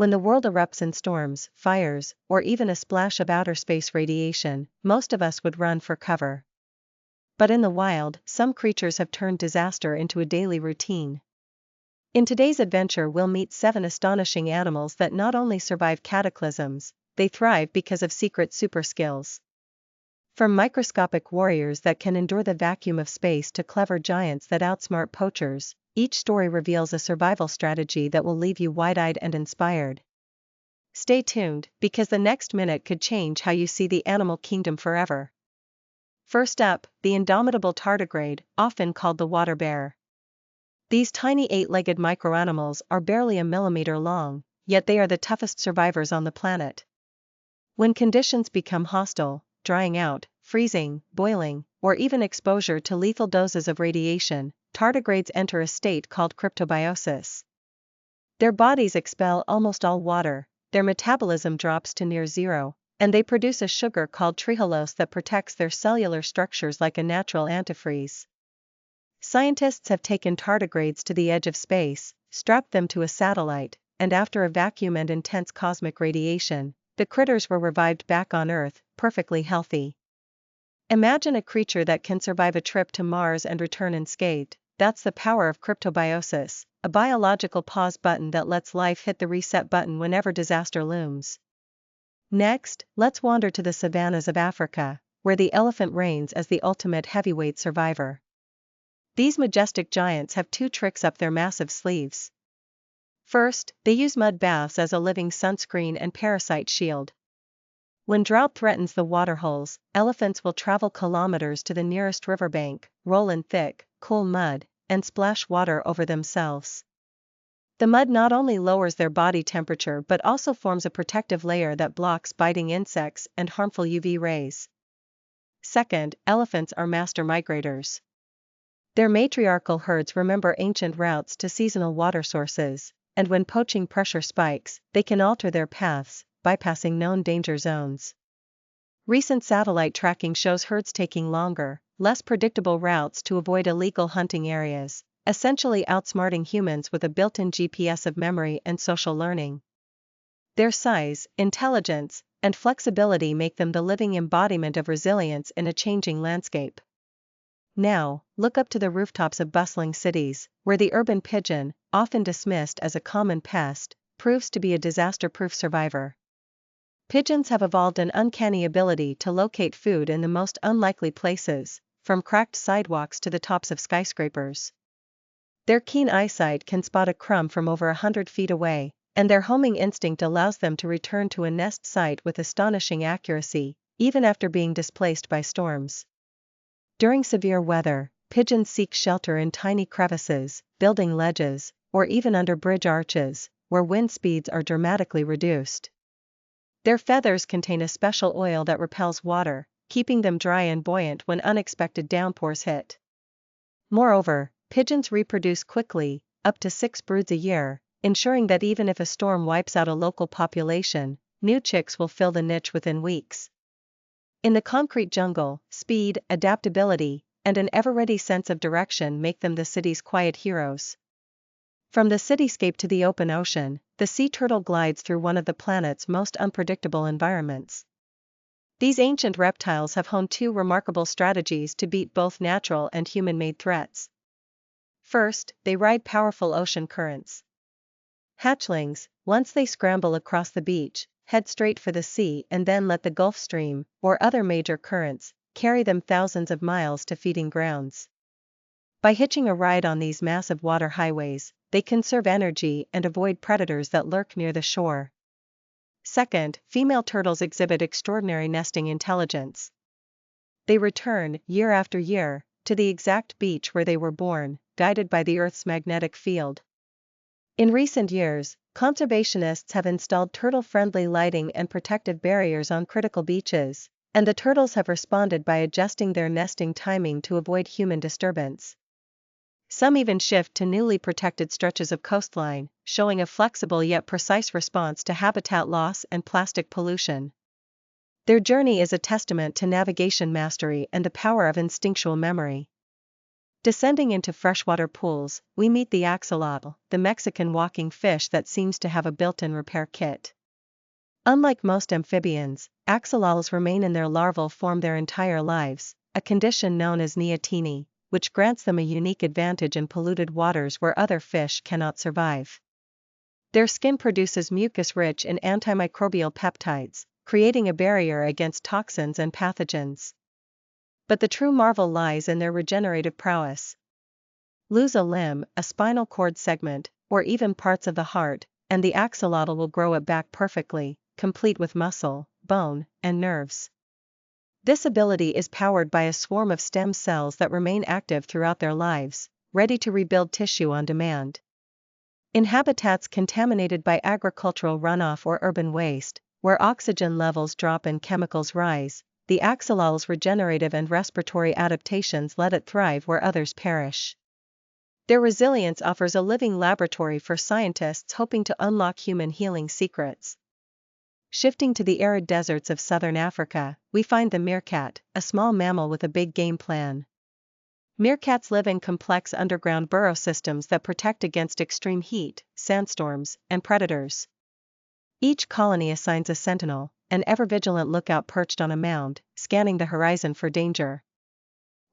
When the world erupts in storms, fires, or even a splash of outer space radiation, most of us would run for cover. But in the wild, some creatures have turned disaster into a daily routine. In today's adventure, we'll meet 7 astonishing animals that not only survive cataclysms, they thrive because of secret super skills. From microscopic warriors that can endure the vacuum of space to clever giants that outsmart poachers, each story reveals a survival strategy that will leave you wide-eyed and inspired. Stay tuned, because the next minute could change how you see the animal kingdom forever. First up, the indomitable tardigrade, often called the water bear. These tiny 8-legged microanimals are barely a millimeter long, yet they are the toughest survivors on the planet. When conditions become hostile, drying out, freezing, boiling, or even exposure to lethal doses of radiation, tardigrades enter a state called cryptobiosis. Their bodies expel almost all water, their metabolism drops to near zero, and they produce a sugar called trehalose that protects their cellular structures like a natural antifreeze. Scientists have taken tardigrades to the edge of space, strapped them to a satellite, and after a vacuum and intense cosmic radiation, the critters were revived back on Earth, perfectly healthy. Imagine a creature that can survive a trip to Mars and return unscathed. That's the power of cryptobiosis, a biological pause button that lets life hit the reset button whenever disaster looms. Next, let's wander to the savannas of Africa, where the elephant reigns as the ultimate heavyweight survivor. These majestic giants have 2 tricks up their massive sleeves. First, they use mud baths as a living sunscreen and parasite shield. When drought threatens the waterholes, elephants will travel kilometers to the nearest riverbank, roll in thick, cool mud, and splash water over themselves. The mud not only lowers their body temperature but also forms a protective layer that blocks biting insects and harmful UV rays. Second, elephants are master migrators. Their matriarchal herds remember ancient routes to seasonal water sources, and when poaching pressure spikes, they can alter their paths, bypassing known danger zones. Recent satellite tracking shows herds taking longer, less predictable routes to avoid illegal hunting areas, essentially outsmarting humans with a built-in GPS of memory and social learning. Their size, intelligence, and flexibility make them the living embodiment of resilience in a changing landscape. Now, look up to the rooftops of bustling cities, where the urban pigeon, often dismissed as a common pest, proves to be a disaster-proof survivor. Pigeons have evolved an uncanny ability to locate food in the most unlikely places, from cracked sidewalks to the tops of skyscrapers. Their keen eyesight can spot a crumb from over 100 feet away, and their homing instinct allows them to return to a nest site with astonishing accuracy, even after being displaced by storms. During severe weather, pigeons seek shelter in tiny crevices, building ledges, or even under bridge arches, where wind speeds are dramatically reduced. Their feathers contain a special oil that repels water, keeping them dry and buoyant when unexpected downpours hit. Moreover, pigeons reproduce quickly, up to 6 broods a year, ensuring that even if a storm wipes out a local population, new chicks will fill the niche within weeks. In the concrete jungle, speed, adaptability, and an ever-ready sense of direction make them the city's quiet heroes. From the cityscape to the open ocean, the sea turtle glides through one of the planet's most unpredictable environments. These ancient reptiles have honed 2 remarkable strategies to beat both natural and human-made threats. First, they ride powerful ocean currents. Hatchlings, once they scramble across the beach, head straight for the sea and then let the Gulf Stream, or other major currents, carry them thousands of miles to feeding grounds. By hitching a ride on these massive water highways, they conserve energy and avoid predators that lurk near the shore. Second, female turtles exhibit extraordinary nesting intelligence. They return, year after year, to the exact beach where they were born, guided by the Earth's magnetic field. In recent years, conservationists have installed turtle-friendly lighting and protective barriers on critical beaches, and the turtles have responded by adjusting their nesting timing to avoid human disturbance. Some even shift to newly protected stretches of coastline, showing a flexible yet precise response to habitat loss and plastic pollution. Their journey is a testament to navigation mastery and the power of instinctual memory. Descending into freshwater pools, we meet the axolotl, the Mexican walking fish that seems to have a built-in repair kit. Unlike most amphibians, axolotls remain in their larval form their entire lives, a condition known as neoteny, which grants them a unique advantage in polluted waters where other fish cannot survive. Their skin produces mucus rich in antimicrobial peptides, creating a barrier against toxins and pathogens. But the true marvel lies in their regenerative prowess. Lose a limb, a spinal cord segment, or even parts of the heart, and the axolotl will grow it back perfectly, complete with muscle, bone, and nerves. This ability is powered by a swarm of stem cells that remain active throughout their lives, ready to rebuild tissue on demand. In habitats contaminated by agricultural runoff or urban waste, where oxygen levels drop and chemicals rise, the axolotl's regenerative and respiratory adaptations let it thrive where others perish. Their resilience offers a living laboratory for scientists hoping to unlock human healing secrets. Shifting to the arid deserts of southern Africa, we find the meerkat, a small mammal with a big game plan. Meerkats live in complex underground burrow systems that protect against extreme heat, sandstorms, and predators. Each colony assigns a sentinel, an ever-vigilant lookout perched on a mound, scanning the horizon for danger.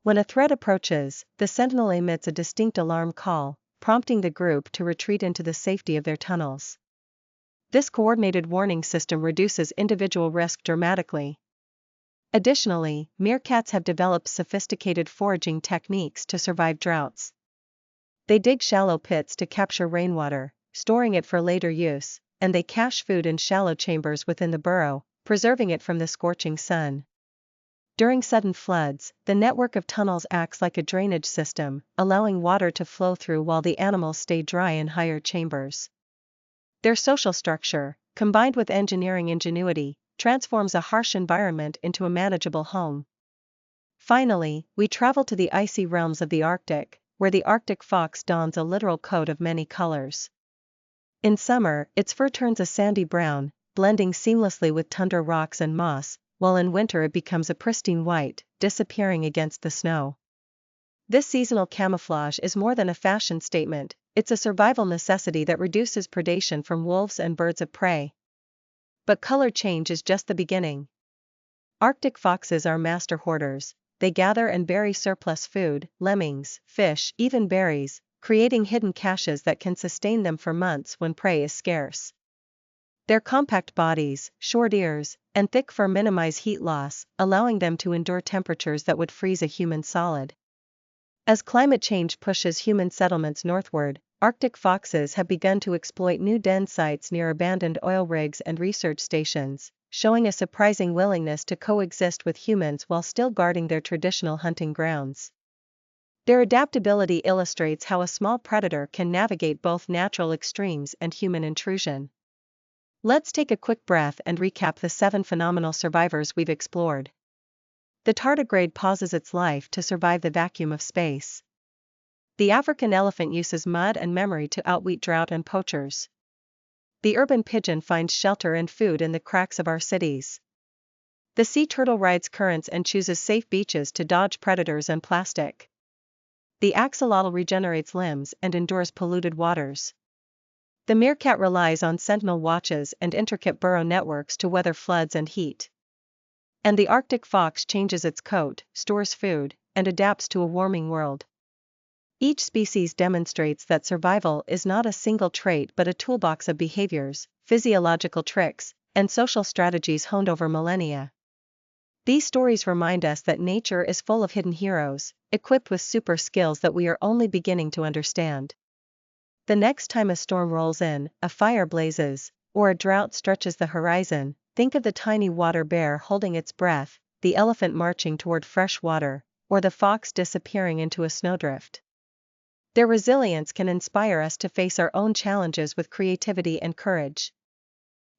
When a threat approaches, the sentinel emits a distinct alarm call, prompting the group to retreat into the safety of their tunnels. This coordinated warning system reduces individual risk dramatically. Additionally, meerkats have developed sophisticated foraging techniques to survive droughts. They dig shallow pits to capture rainwater, storing it for later use, and they cache food in shallow chambers within the burrow, preserving it from the scorching sun. During sudden floods, the network of tunnels acts like a drainage system, allowing water to flow through while the animals stay dry in higher chambers. Their social structure, combined with engineering ingenuity, transforms a harsh environment into a manageable home. Finally, we travel to the icy realms of the Arctic, where the Arctic fox dons a literal coat of many colors. In summer, its fur turns a sandy brown, blending seamlessly with tundra rocks and moss, while in winter it becomes a pristine white, disappearing against the snow. This seasonal camouflage is more than a fashion statement, it's a survival necessity that reduces predation from wolves and birds of prey. But color change is just the beginning. Arctic foxes are master hoarders. They gather and bury surplus food, lemmings, fish, even berries, creating hidden caches that can sustain them for months when prey is scarce. Their compact bodies, short ears, and thick fur minimize heat loss, allowing them to endure temperatures that would freeze a human solid. As climate change pushes human settlements northward, Arctic foxes have begun to exploit new den sites near abandoned oil rigs and research stations, showing a surprising willingness to coexist with humans while still guarding their traditional hunting grounds. Their adaptability illustrates how a small predator can navigate both natural extremes and human intrusion. Let's take a quick breath and recap the 7 phenomenal survivors we've explored. The tardigrade pauses its life to survive the vacuum of space. The African elephant uses mud and memory to outwit drought and poachers. The urban pigeon finds shelter and food in the cracks of our cities. The sea turtle rides currents and chooses safe beaches to dodge predators and plastic. The axolotl regenerates limbs and endures polluted waters. The meerkat relies on sentinel watches and intricate burrow networks to weather floods and heat. And the Arctic fox changes its coat, stores food, and adapts to a warming world. Each species demonstrates that survival is not a single trait but a toolbox of behaviors, physiological tricks, and social strategies honed over millennia. These stories remind us that nature is full of hidden heroes, equipped with super skills that we are only beginning to understand. The next time a storm rolls in, a fire blazes, or a drought stretches the horizon, think of the tiny water bear holding its breath, the elephant marching toward fresh water, or the fox disappearing into a snowdrift. Their resilience can inspire us to face our own challenges with creativity and courage.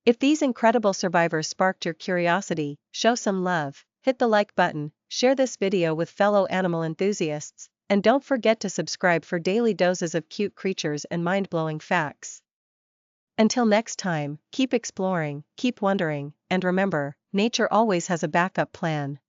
If these incredible survivors sparked your curiosity, show some love, hit the like button, share this video with fellow animal enthusiasts, and don't forget to subscribe for daily doses of cute creatures and mind-blowing facts. Until next time, keep exploring, keep wondering, and remember, nature always has a backup plan.